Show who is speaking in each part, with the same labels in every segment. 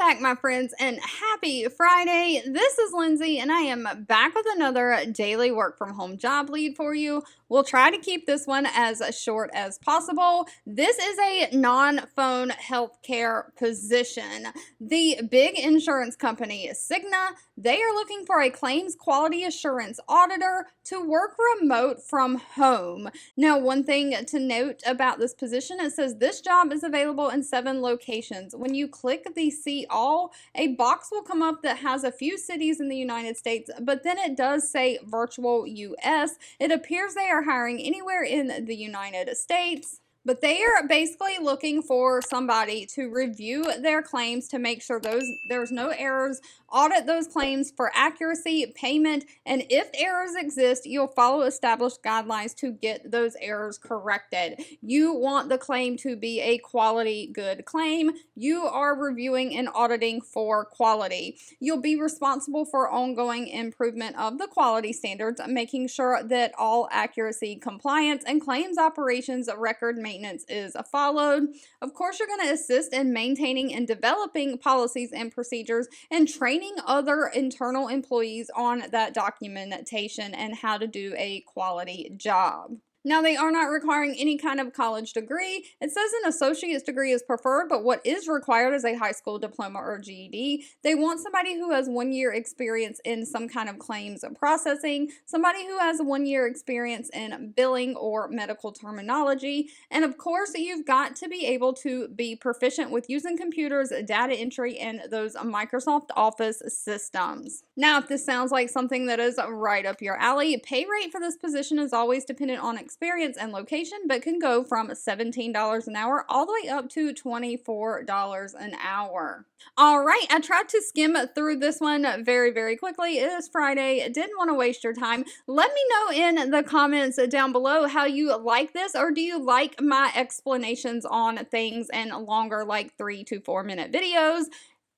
Speaker 1: back, my friends, and happy Friday. This is Lindsay, and I am back with another daily work from home job lead for you. We'll try to keep this one as short as possible. This is a non-phone healthcare position. The big insurance company, Cigna, they are looking for a claims quality assurance auditor to work remote from home. Now, one thing to note about this position, it says this job is available in 7 locations. When you click the See All, a box will come up that has a few cities in the United States, but then it does say Virtual US. It appears they are hiring anywhere in the United States. But they are basically looking for somebody to review their claims to make sure there's no errors, audit those claims for accuracy, payment, and if errors exist, you'll follow established guidelines to get those errors corrected. You want the claim to be a quality good claim. You are reviewing and auditing for quality. You'll be responsible for ongoing improvement of the quality standards, making sure that all accuracy, compliance, and claims operations record maintenance is followed. Of course, you're going to assist in maintaining and developing policies and procedures and training other internal employees on that documentation and how to do a quality job. Now, they are not requiring any kind of college degree. It says an associate's degree is preferred, but what is required is a high school diploma or GED. They want somebody who has 1 year experience in some kind of claims processing, somebody who has 1 year experience in billing or medical terminology, and of course, you've got to be able to be proficient with using computers, data entry, and those Microsoft Office systems. Now, if this sounds like something that is right up your alley, pay rate for this position is always dependent on experience and location, but can go from $17 an hour all the way up to $24 an hour. All right, I tried to skim through this one very, very quickly. It is Friday. Didn't want to waste your time. Let me know in the comments down below how you like this, or do you like my explanations on things and longer, like 3 to 4 minute videos?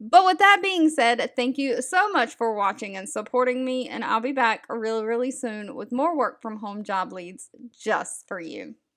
Speaker 1: But with that being said, thank you so much for watching and supporting me, and I'll be back really, really soon with more work from home job leads just for you.